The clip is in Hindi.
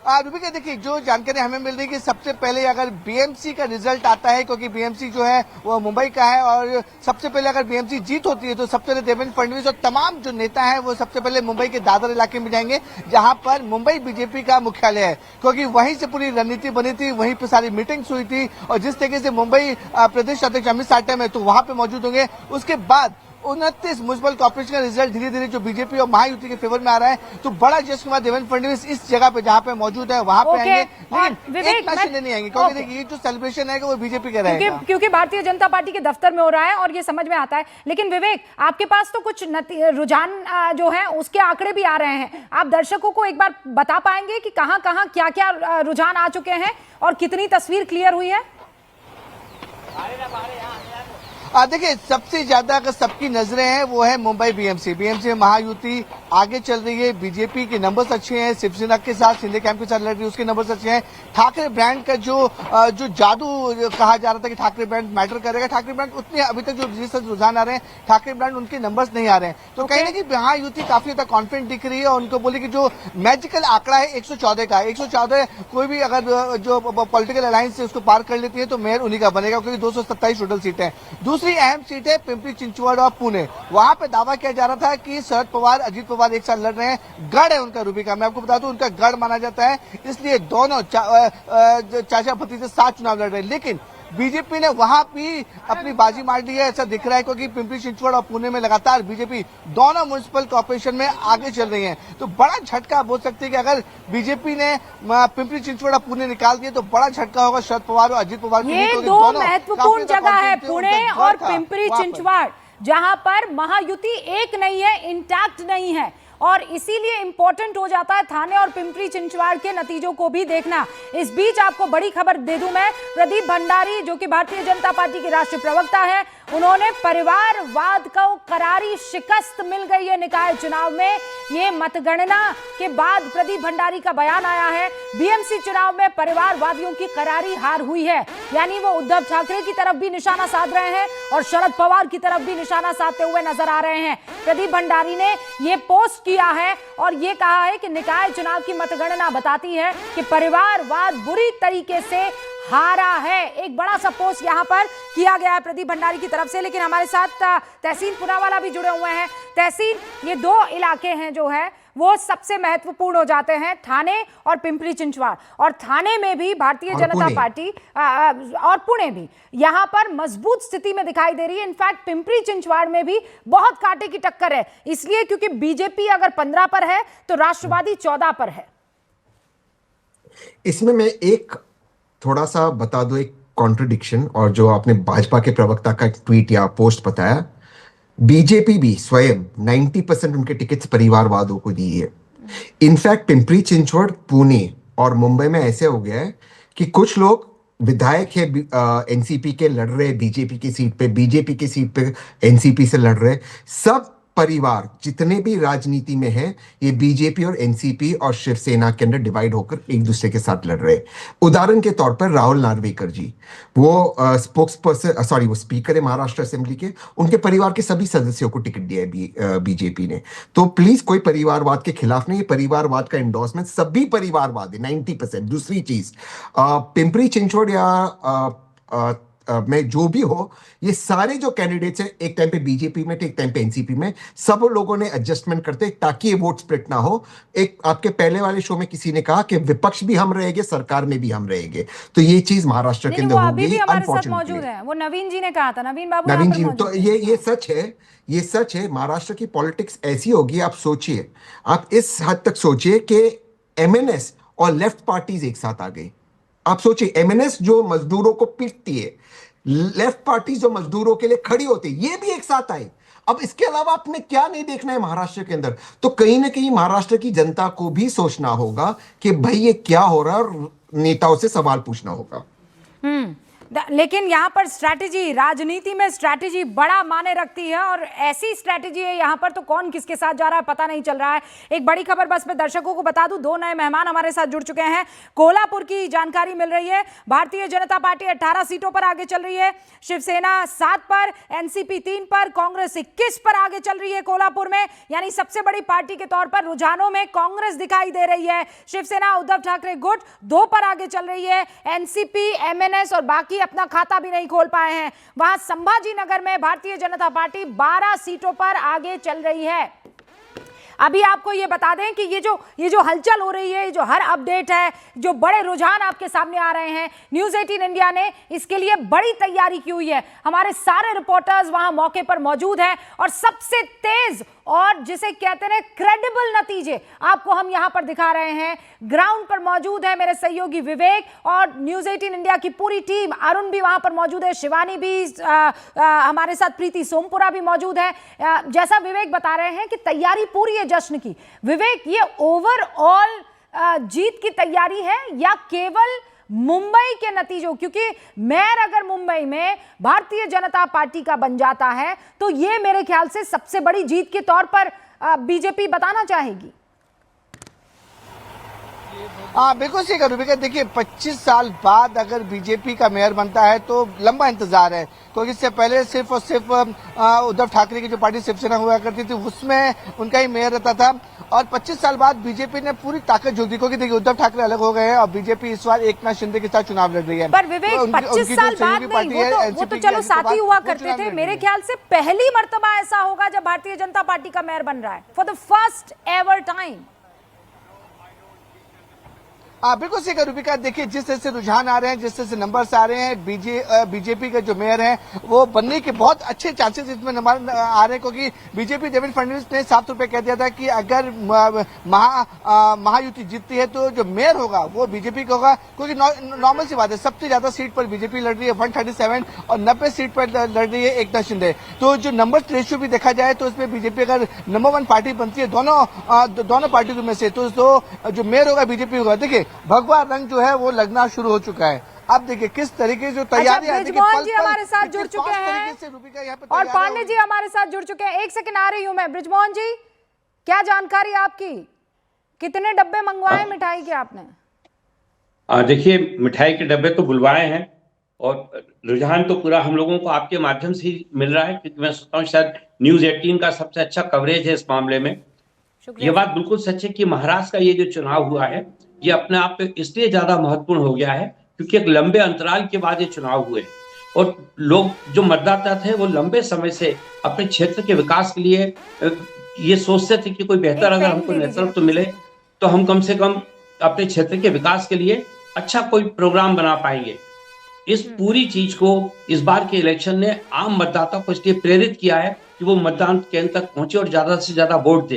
रूबिका देखिए, जो जानकारी हमें मिल रही है कि सबसे पहले अगर बीएमसी का रिजल्ट आता है, क्योंकि बीएमसी जो है वो मुंबई का है, और सबसे पहले अगर बीएमसी जीत होती है तो सबसे पहले देवेंद्र फडणवीस और तमाम जो नेता हैं वो सबसे पहले मुंबई के दादर इलाके में जाएंगे, जहां पर मुंबई बीजेपी का मुख्यालय है, क्योंकि वहीं से पूरी रणनीति बनी थी, वहीं पर सारी मीटिंग्स हुई थी, और जिस तरीके से मुंबई प्रदेश अध्यक्ष अमित शाह में तो वहां पर मौजूद होंगे। उसके बाद 29 म्युनिसिपल कॉर्पोरेशन का रिजल्ट धीरे धीरे जो बीजेपी और महायुति के फेवर में आ रहा है, तो बड़ा जश्न के बाद देवेंद्र फडणवीस इस जगह पे जहां पे मौजूद है वहां पे आएंगे, लेकिन एक मैच नहीं आएंगे, क्योंकि देखिए ये जो सेलिब्रेशन है वो बीजेपी का रहेगा, क्योंकि भारतीय जनता पार्टी के दफ्तर में हो रहा है और ये समझ में आता है। लेकिन विवेक, आपके पास तो कुछ रुझान जो है उसके आंकड़े भी आ रहे हैं, आप दर्शकों को एक बार बता पाएंगे कि कहां कहां क्या क्या रुझान आ चुके हैं और कितनी तस्वीर क्लियर हुई है? देखिए, सबसे ज्यादा अगर सबकी नजरें हैं वो है मुंबई बीएमसी में महायुति आगे चल रही है, बीजेपी के नंबर्स अच्छे हैं, शिवसेना के साथ शिंदे कैंप के साथ लड़ रही है, उसके नंबर्स अच्छे हैं। ठाकरे ब्रांड का जो जादू कहा जा रहा था कि ठाकरे ब्रांड मैटर करेगा, ठाकरे ब्रांड उतने अभी तक जो रुझान आ रहे हैं, ठाकरे ब्रांड उनके नंबर्स नहीं आ रहे हैं, तो कहीं ना कहीं महायुति काफी ज्यादा कॉन्फिडेंट दिख रही है। और उनको बोले कि जो मैजिकल आंकड़ा है 114 का, 114 कोई भी अगर जो पॉलिटिकल अलायंस से उसको पार कर लेती है तो मेयर उन्हीं का बनेगा, क्योंकि 227 टोटल सीटें हैं। दूसरी अहम सीट है पिंपरी चिंचवड़ और पुणे, वहां पे दावा किया जा रहा था कि शरद पवार अजीत पवार एक साथ लड़ रहे हैं, गढ़ है उनका रूबिका, मैं आपको बता दूं उनका गढ़ माना जाता है, इसलिए दोनों चाचा भतीजे साथ चुनाव लड़ रहे हैं। लेकिन बीजेपी ने वहां भी अपनी बाजी मार ली है, ऐसा दिख रहा है, क्योंकि पिंपरी चिंचवड़ और पुणे में लगातार बीजेपी दोनों म्युनिसिपल कॉर्पोरेशन में आगे चल रही है। तो बड़ा झटका बोल सकते हैं कि अगर बीजेपी ने पिंपरी चिंचवड़ और पुणे निकाल दिए तो बड़ा झटका होगा शरद पवार और अजित पवार के लिए। ये दो महत्वपूर्ण जगह है, पुणे और पिंपरी चिंचवड़, जहां पर महायुति एक नहीं है, इंटैक्ट नहीं है, और इसीलिए इंपॉर्टेंट हो जाता है थाने और पिंपरी चिंचवड़ के नतीजों को भी देखना। इस बीच आपको बड़ी खबर दे दूं मैं, प्रदीप भंडारी जो कि भारतीय जनता पार्टी के राष्ट्रीय प्रवक्ता है, उन्होंने परिवारवाद को करारी शिकस्त मिल गई है निकाय चुनाव में। ये मतगणना के बाद प्रदीप भंडारी का बयान आया है, बीएमसी चुनाव में परिवारवादियों की करारी हार हुई है, यानी वो उद्धव ठाकरे की तरफ भी निशाना साध रहे हैं और शरद पवार की तरफ भी निशाना साधते हुए नजर आ रहे हैं। प्रदीप भंडारी ने ये पोस्ट किया है और ये कहा है कि निकाय चुनाव की मतगणना बताती है कि परिवारवाद बुरी तरीके से हारा है। एक बड़ा सा पोस्ट यहां पर किया गया है प्रदीप भंडारी की तरफ से। लेकिन हमारे साथ तहसीन पुनावाला भी जुड़े हुए हैं। तहसीन, ये दो इलाके हैं जो है वो सबसे महत्वपूर्ण हो जाते हैं, थाने और पिंपरी चिंचवड़, और थाने में भी भारतीय जनता पार्टी और पुणे भी यहां पर मजबूत स्थिति में दिखाई दे रही है। इनफैक्ट पिंपरी चिंचवड़ में भी बहुत कांटे की टक्कर है, इसलिए क्योंकि बीजेपी अगर 15 पर है तो राष्ट्रवादी 14 पर है। इसमें मैं एक थोड़ा सा बता दो, एक कॉन्ट्रडिक्शन, और जो आपने भाजपा के प्रवक्ता का ट्वीट या पोस्ट बताया, बीजेपी भी स्वयं 90% उनके टिकट्स परिवारवादों को दी है। इनफैक्ट पिंपरी चिंचवड़, पुणे और मुंबई में ऐसे हो गया है कि कुछ लोग विधायक है एनसीपी के लड़ रहे बीजेपी की सीट पे, बीजेपी की सीट पे एनसीपी से लड़ रहे, सब परिवार जितने भी राजनीति में हैं ये बीजेपी और एनसीपी और शिवसेना के अंदर डिवाइड होकर एक दूसरे के साथ लड़ रहे। उदाहरण के तौर पर राहुल नार्वेकर जी, वो स्पोक्स पर्सन, सॉरी वो स्पीकर है महाराष्ट्र असेंबली के, उनके परिवार के सभी सदस्यों को टिकट दिया है बीजेपी ने। तो प्लीज कोई परिवारवाद के खिलाफ नहीं, परिवारवाद का एंडोर्समेंट सभी परिवारवाद है 90%। दूसरी चीज, पिंपरी चिंचवड़ या में जो भी हो, ये सारे जो कैंडिडेट्स हैं एक टाइम पे बीजेपी में थे, एक टाइम पे एनसीपी में, सब लोगों ने एडजस्टमेंट करते ताकि ये वोट स्प्लिट ना हो। एक आपके पहले वाले शो में किसी ने कहा कि विपक्ष भी हम रहेंगे, सरकार में भी हम रहेंगे, तो ये चीज महाराष्ट्र के अंदर हो गई। अनफॉर्चुनेटली है, वो नवीन जी ने कहा था, नवीन बाबू, नवीन जी, तो ये सच है, ये सच है। महाराष्ट्र की पॉलिटिक्स ऐसी होगी, आप सोचिए, आप इस हद तक सोचिए कि एमएनएस और लेफ्ट पार्टीज एक साथ आ गई। आप सोचिए, एमएनएस जो मजदूरों को पीटती है, लेफ्ट पार्टी जो मजदूरों के लिए खड़ी होती है, ये भी एक साथ आई। अब इसके अलावा आपने क्या नहीं देखना है महाराष्ट्र के अंदर। तो कहीं ना कहीं महाराष्ट्र की जनता को भी सोचना होगा कि भाई ये क्या हो रहा है, और नेताओं से सवाल पूछना होगा। लेकिन यहाँ पर स्ट्रैटेजी, राजनीति में स्ट्रैटेजी बड़ा माने रखती है और ऐसी स्ट्रैटेजी है यहाँ पर तो कौन किसके साथ जा रहा है पता नहीं चल रहा है। एक बड़ी खबर बस मैं दर्शकों को बता दूं, 2 नए मेहमान हमारे साथ जुड़ चुके हैं। कोल्हापुर की जानकारी मिल रही है, भारतीय जनता पार्टी 18 सीटों पर आगे चल रही है, शिवसेना 7 पर, एनसीपी 3 पर, कांग्रेस 21 पर आगे चल रही है कोल्हापुर में। यानी सबसे बड़ी पार्टी के तौर पर रुझानों में कांग्रेस दिखाई दे रही है। शिवसेना उद्धव ठाकरे गुट 2 पर आगे चल रही है, एनसीपी, एमएनएस और बाकी अपना खाता भी नहीं खोल पाए हैं। वहां संभाजी नगर में भारतीय जनता पार्टी 12 सीटों पर आगे चल रही है। अभी आपको ये बता दें कि ये जो हलचल हो रही है, ये जो हर अपडेट है, जो बड़े रुझान आपके सामने आ रहे हैं, न्यूज़ 18 इंडिया ने इसके लिए बड़ी तैयारी की हुई है। हमारे सारे रिपोर्टर्स वहां मौके पर मौजूद हैं और सबसे तेज और जिसे कहते हैं क्रेडिबल नतीजे आपको हम यहां पर दिखा रहे हैं। ग्राउंड पर मौजूद है मेरे सहयोगी विवेक और न्यूज़ 18 इंडिया की पूरी टीम। अरुण भी वहां पर मौजूद है, शिवानी भी, हमारे साथ प्रीति सोमपुरा भी मौजूद है। जैसा विवेक बता रहे हैं कि तैयारी पूरी है जश्न की। विवेक, ये ओवरऑल जीत की तैयारी है या केवल मुंबई के नतीजों? क्योंकि मेयर अगर मुंबई में भारतीय जनता पार्टी का बन जाता है तो ये मेरे ख्याल से सबसे बड़ी जीत के तौर पर बीजेपी बताना चाहेगी। बिल्कुल सही करूँ। देखिए 25 साल बाद अगर बीजेपी का मेयर बनता है तो लंबा इंतजार है, क्योंकि इससे पहले सिर्फ और सिर्फ उद्धव ठाकरे की जो पार्टी शिवसेना हुआ करती थी उसमें उनका ही मेयर रहता था। और 25 साल बाद बीजेपी ने पूरी ताकत झोंक दी, क्योंकि देखिए उद्धव ठाकरे अलग हो गए हैं और बीजेपी इस बार एकनाथ शिंदे के साथ चुनाव लड़ रही है। पर विवेक 25 साल बाद नहीं, वो तो चलो साथ ही हुआ करते थे। मेरे ख्याल से पहली मर्तबा ऐसा होगा जब भारतीय जनता पार्टी का मेयर बन रहा है, for the first ever time. बिल्कुल सही रूपिका। देखिए जिस तरह से रुझान आ रहे हैं, जिस तरह से नंबर्स आ रहे हैं, बीजेपी के जो मेयर हैं वो बनने के बहुत अच्छे चांसेस इसमें नंबर आ रहे हैं, क्योंकि बीजेपी देवेंद्र फडणवीस ने साफ तौर पे कह दिया था कि अगर महायुति जीतती है तो जो मेयर होगा वो बीजेपी का होगा, क्योंकि नॉर्मल सी बात है, सबसे ज्यादा सीट पर बीजेपी लड़ रही है 137 और 90 सीट पर लड़ रही है एकनाथ शिंदे। तो जो नंबर रेशियो भी देखा जाए तो इसमें बीजेपी अगर नंबर 1 पार्टी बनती है दोनों पार्टियों में से, तो जो मेयर होगा बीजेपी होगा। देखिए भगवा रंग जो है वो लगना शुरू हो चुका है। अब देखिए किस तरीके से तैयारी है। ब्रिजमोहन जी हमारे साथ जुड़ चुके हैं और पांडे जी हमारे साथ जुड़ चुके हैं। एक सेकंड आ रही हूं मैं। ब्रिजमोहन जी, क्या जानकारी आपकी? कितने डब्बे मंगवाए मिठाई के आपने? देखिए मिठाई के डब्बे तो बुलवाए हैं और रुझान तो पूरा हम लोगों को आपके माध्यम से ही मिल रहा है, क्योंकि मैं सोचता हूँ शायद न्यूज़ 18 का सबसे अच्छा कवरेज है इस मामले में। ये बात बिल्कुल सच है कि महाराष्ट्र का ये जो चुनाव हुआ है ये अपने आप में इसलिए ज्यादा महत्वपूर्ण हो गया है क्योंकि एक लंबे अंतराल के बाद ये चुनाव हुए और लोग जो मतदाता थे वो लंबे समय से अपने क्षेत्र के विकास के लिए ये सोचते थे कि कोई बेहतर अगर हमको नेतृत्व मिले तो हम कम से कम अपने क्षेत्र के विकास के लिए अच्छा कोई प्रोग्राम बना पाएंगे। इस पूरी चीज को इस बार के इलेक्शन ने आम मतदाता को इसलिए प्रेरित किया है कि वो मतदान केंद्र तक पहुंचे और ज्यादा से ज्यादा वोट दे।